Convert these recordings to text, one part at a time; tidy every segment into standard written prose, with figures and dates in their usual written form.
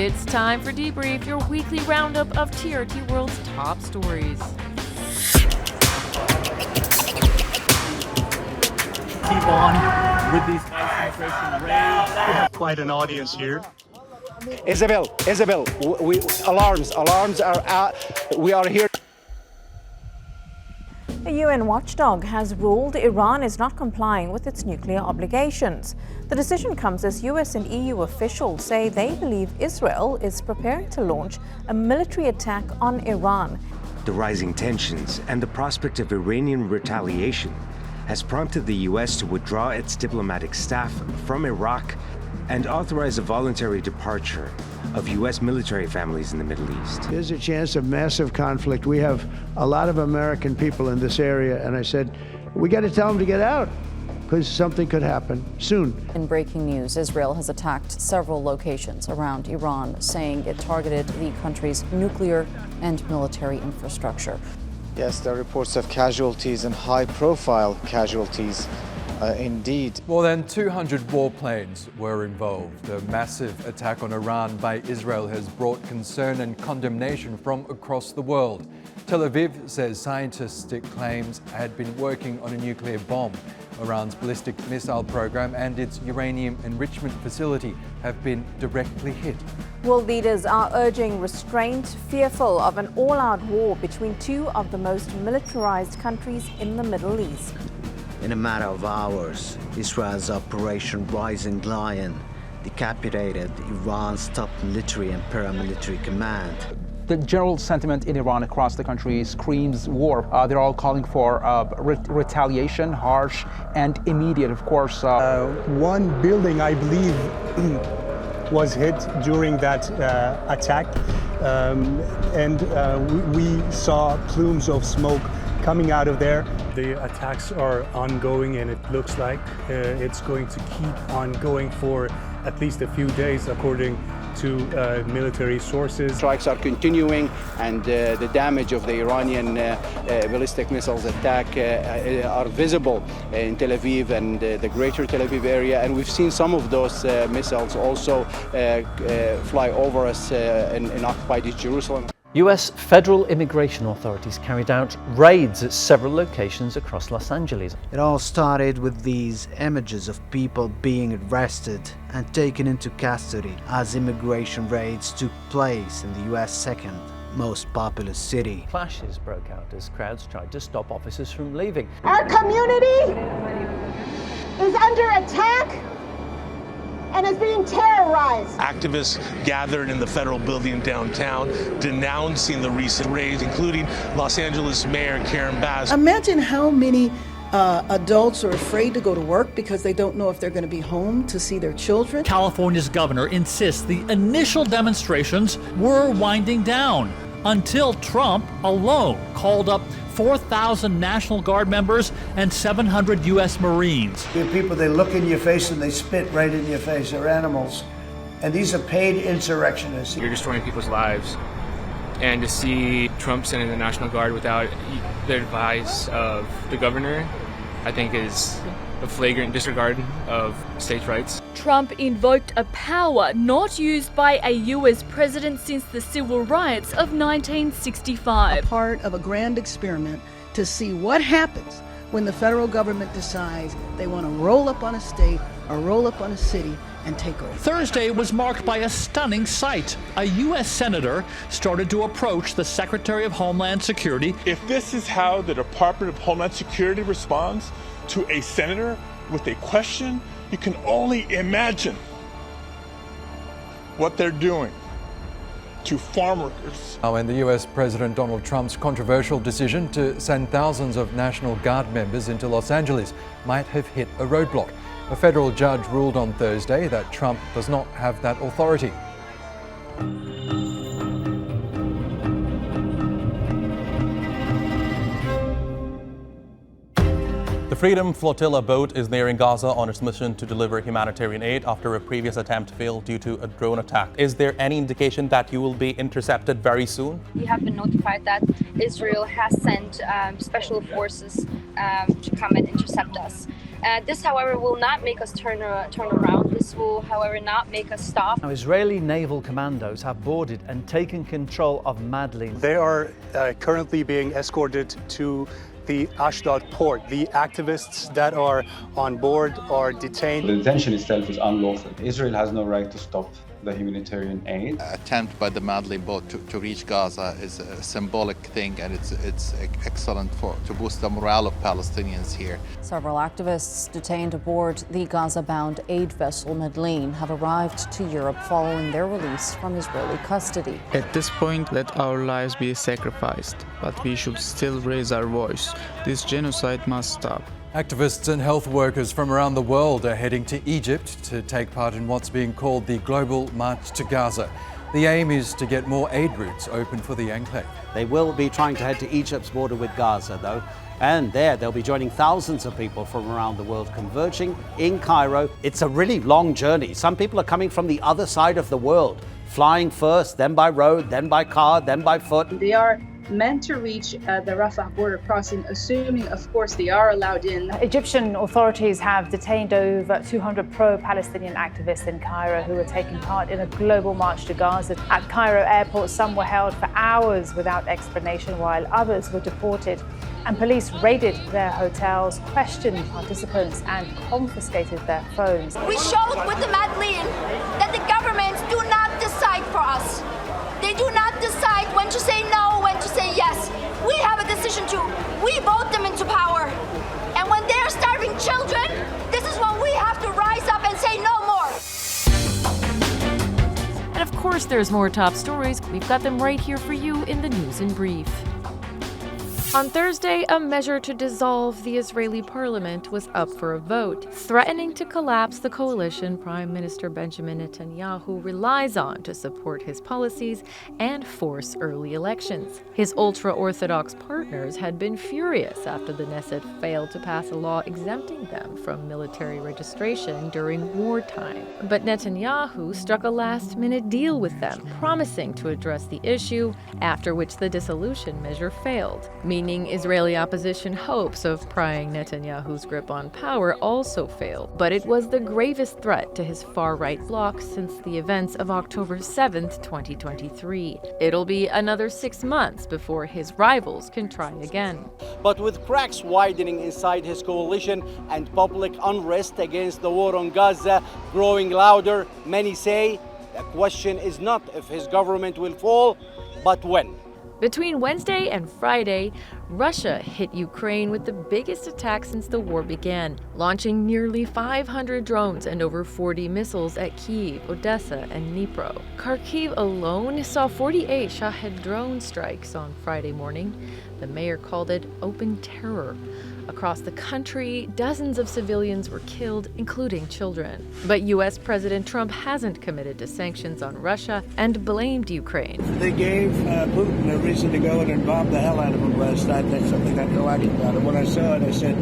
It's time for Debrief, your weekly roundup of TRT World's top stories. Keep on with these concentration raids. We have quite an audience here. Isabel, alarms are out. We are here. The UN watchdog has ruled Iran is not complying with its nuclear obligations. The decision comes as US and EU officials say they believe Israel is preparing to launch a military attack on Iran. The rising tensions and the prospect of Iranian retaliation has prompted the US to withdraw its diplomatic staff from Iraq and authorize a voluntary departure of US military families in the Middle East. There's a chance of massive conflict. We have a lot of American people in this area, and I said, we got to tell them to get out, because something could happen soon. In breaking news, Israel has attacked several locations around Iran, saying it targeted the country's nuclear and military infrastructure. Yes, there are reports of casualties and high-profile casualties. Indeed. More than 200 warplanes were involved. A massive attack on Iran by Israel has brought concern and condemnation from across the world. Tel Aviv says scientists it claims had been working on a nuclear bomb. Iran's ballistic missile program and its uranium enrichment facility have been directly hit. World leaders are urging restraint, fearful of an all-out war between two of the most militarized countries in the Middle East. In a matter of hours, Israel's Operation Rising Lion decapitated Iran's top military and paramilitary command. The general sentiment in Iran across the country screams war. They're all calling for retaliation, harsh and immediate, of course. One building, I believe, was hit during that attack, and we saw plumes of smoke coming out of there. The attacks are ongoing, and it looks like it's going to keep on going for at least a few days, according to military sources. Strikes are continuing, and the damage of the Iranian ballistic missiles attack are visible in Tel Aviv and the greater Tel Aviv area. And we've seen some of those missiles also fly over us in occupied East Jerusalem. US federal immigration authorities carried out raids at several locations across Los Angeles. It all started with these images of people being arrested and taken into custody as immigration raids took place in the US' second most populous city. Clashes broke out as crowds tried to stop officers from leaving. Our community is under attack and is being terrorized. Activists gathered in the federal building downtown denouncing the recent raids, including Los Angeles Mayor Karen Bass. Imagine how many adults are afraid to go to work because they don't know if they're going to be home to see their children. California's governor insists the initial demonstrations were winding down until Trump alone called up 4,000 National Guard members and 700 U.S. Marines. You have people, they look in your face and they spit right in your face. They're animals. And these are paid insurrectionists. You're destroying people's lives. And to see Trump sending the National Guard without the advice of the governor, I think is a flagrant disregard of states' rights. Trump invoked a power not used by a US president since the civil riots of 1965. A part of a grand experiment to see what happens when the federal government decides they want to roll up on a state or roll up on a city and take over. Thursday was marked by a stunning sight. A U.S. senator started to approach the Secretary of Homeland Security. If this is how the Department of Homeland Security responds to a senator with a question, you can only imagine what they're doing to farm workers. And the US President Donald Trump's controversial decision to send thousands of National Guard members into Los Angeles might have hit a roadblock. A federal judge ruled on Thursday that Trump does not have that authority. The Freedom Flotilla boat is nearing Gaza on its mission to deliver humanitarian aid after a previous attempt failed due to a drone attack. Is there any indication that you will be intercepted very soon? We have been notified that Israel has sent special forces to come and intercept us. This, however, will not make us turn around. This will, however, not make us stop. Now, Israeli naval commandos have boarded and taken control of Madleen. They are currently being escorted to the Ashdod port. The activists that are on board are detained. The detention itself is unlawful. Israel has no right to stop the humanitarian aid. Attempt by the Madleen boat to reach Gaza is a symbolic thing, and it's excellent to boost the morale of Palestinians here. Several activists detained aboard the Gaza-bound aid vessel Madleen have arrived to Europe following their release from Israeli custody. At this point, let our lives be sacrificed, but we should still raise our voice. This genocide must stop. Activists and health workers from around the world are heading to Egypt to take part in what's being called the Global March to Gaza. The aim is to get more aid routes open for the enclave. They will be trying to head to Egypt's border with Gaza, though, and there they'll be joining thousands of people from around the world converging in Cairo. It's a really long journey. Some people are coming from the other side of the world, flying first, then by road, then by car, then by foot. They are meant to reach the Rafah border crossing, assuming, of course, they are allowed in. Egyptian authorities have detained over 200 pro-Palestinian activists in Cairo who were taking part in a global march to Gaza. At Cairo airport, some were held for hours without explanation, while others were deported. And police raided their hotels, questioned participants, and confiscated their phones. We showed with the Madleen that the governments do not decide for us. They do not decide when to say no, when to say yes. We have a decision too. We vote them into power. And when they're starving children, this is when we have to rise up and say no more. And of course, there's more top stories. We've got them right here for you in the News in Brief. On Thursday, a measure to dissolve the Israeli parliament was up for a vote, threatening to collapse the coalition Prime Minister Benjamin Netanyahu relies on to support his policies and force early elections. His ultra-Orthodox partners had been furious after the Knesset failed to pass a law exempting them from military registration during wartime. But Netanyahu struck a last-minute deal with them, promising to address the issue, after which the dissolution measure failed. Meaning Israeli opposition hopes of prying Netanyahu's grip on power also failed. But it was the gravest threat to his far-right bloc since the events of October 7th, 2023. It'll be another 6 months before his rivals can try again. But with cracks widening inside his coalition and public unrest against the war on Gaza growing louder, many say the question is not if his government will fall, but when. Between Wednesday and Friday, Russia hit Ukraine with the biggest attack since the war began, launching nearly 500 drones and over 40 missiles at Kyiv, Odessa, and Dnipro. Kharkiv alone saw 48 Shahed drone strikes on Friday morning. The mayor called it open terror. Across the country, dozens of civilians were killed, including children. But U.S. President Trump hasn't committed to sanctions on Russia and blamed Ukraine. They gave Putin a reason to go and bomb the hell out of him last night. That's something I don't like about it. When I saw it, I said,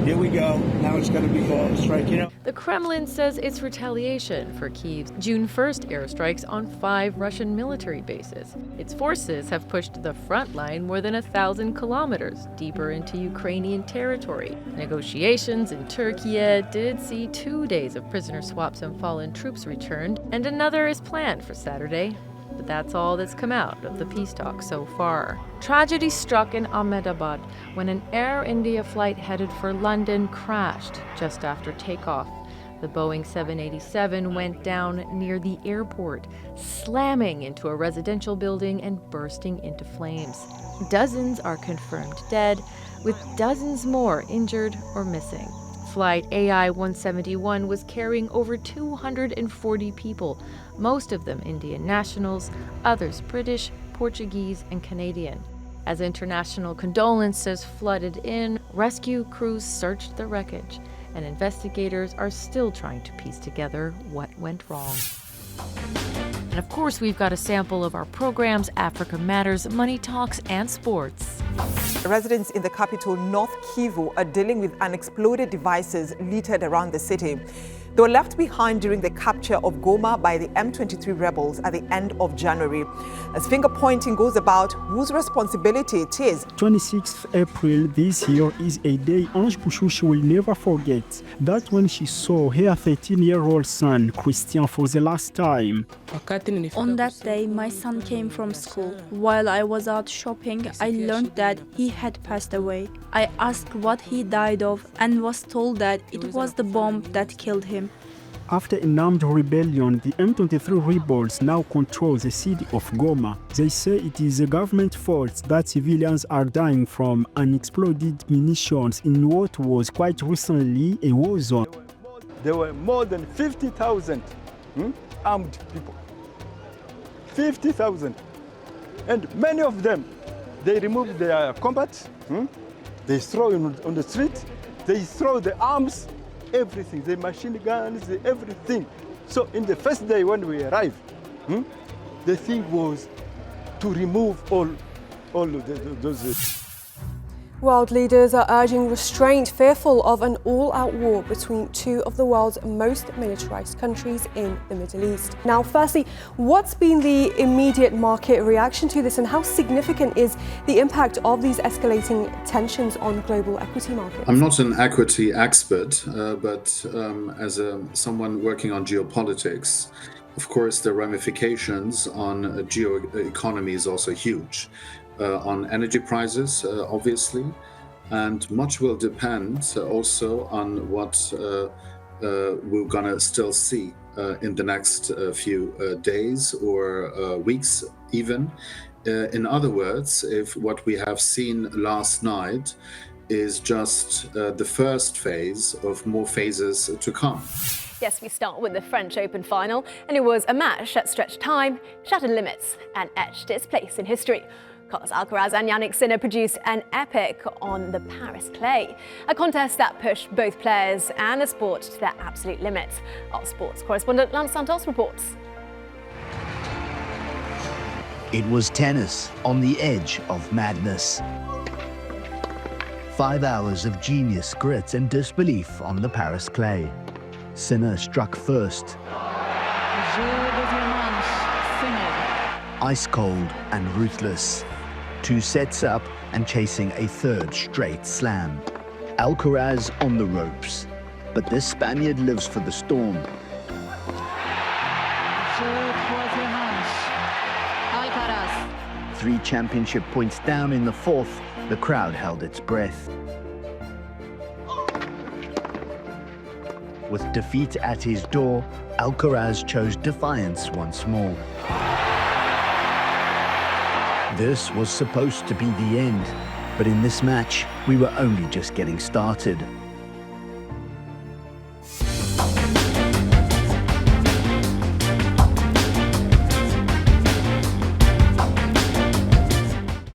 here we go. Now it's going to be a strike, The Kremlin says it's retaliation for Kyiv's June 1st airstrikes on 5 Russian military bases. Its forces have pushed the front line more than 1,000 kilometers deeper into Ukrainian territory. Negotiations in Turkey did see 2 days of prisoner swaps and fallen troops returned, and another is planned for Saturday. But that's all that's come out of the peace talks so far. Tragedy struck in Ahmedabad when an Air India flight headed for London crashed just after takeoff. The Boeing 787 went down near the airport, slamming into a residential building and bursting into flames. Dozens are confirmed dead, with dozens more injured or missing. Flight AI-171 was carrying over 240 people, most of them Indian nationals, others British, Portuguese, and Canadian. As international condolences flooded in, rescue crews searched the wreckage, and investigators are still trying to piece together what went wrong. And of course, we've got a sample of our programs, Africa Matters, Money Talks, and Sports. Residents in the capital, North Kivu, are dealing with unexploded devices littered around the city. They were left behind during the capture of Goma by the M23 rebels at the end of January. As finger-pointing goes about whose responsibility it is. 26th April this year is a day Ange Bouchouche will never forget. That's when she saw her 13-year-old son, Christian, for the last time. On that day, my son came from school. While I was out shopping, I learned that he had passed away. I asked what he died of and was told that it was the bomb that killed him. After an armed rebellion, the M23 rebels now control the city of Goma. They say it is the government's fault that civilians are dying from unexploded munitions in what was quite recently a war zone. There were more than 50,000 armed people. 50,000. And many of them, they removed their combat, they throw on the street, they throw the arms, everything, the machine guns, everything. So in the first day when we arrived, the thing was to remove all those. World leaders are urging restraint, fearful of an all-out war between two of the world's most militarized countries in the Middle East. Now, firstly, what's been the immediate market reaction to this, and how significant is the impact of these escalating tensions on global equity markets? I'm not an equity expert, but as someone working on geopolitics, of course, the ramifications on geoeconomy is also huge. On energy prices, obviously, and much will depend also on what we're gonna still see in the next few days or weeks even. In other words, if what we have seen last night is just the first phase of more phases to come. Yes, we start with the French Open final, and it was a match that stretched time, shattered limits, and etched its place in history. Carlos Alcaraz and Yannick Sinner produced an epic on the Paris clay, a contest that pushed both players and the sport to their absolute limits. Our sports correspondent Lance Santos reports. It was tennis on the edge of madness. 5 hours of genius, grit and disbelief on the Paris clay. Sinner struck first. Ice cold and ruthless. 2 sets up and chasing a third straight slam. Alcaraz on the ropes, but this Spaniard lives for the storm. 3 championship points down in the fourth, the crowd held its breath. With defeat at his door, Alcaraz chose defiance once more. This was supposed to be the end, but in this match, we were only just getting started.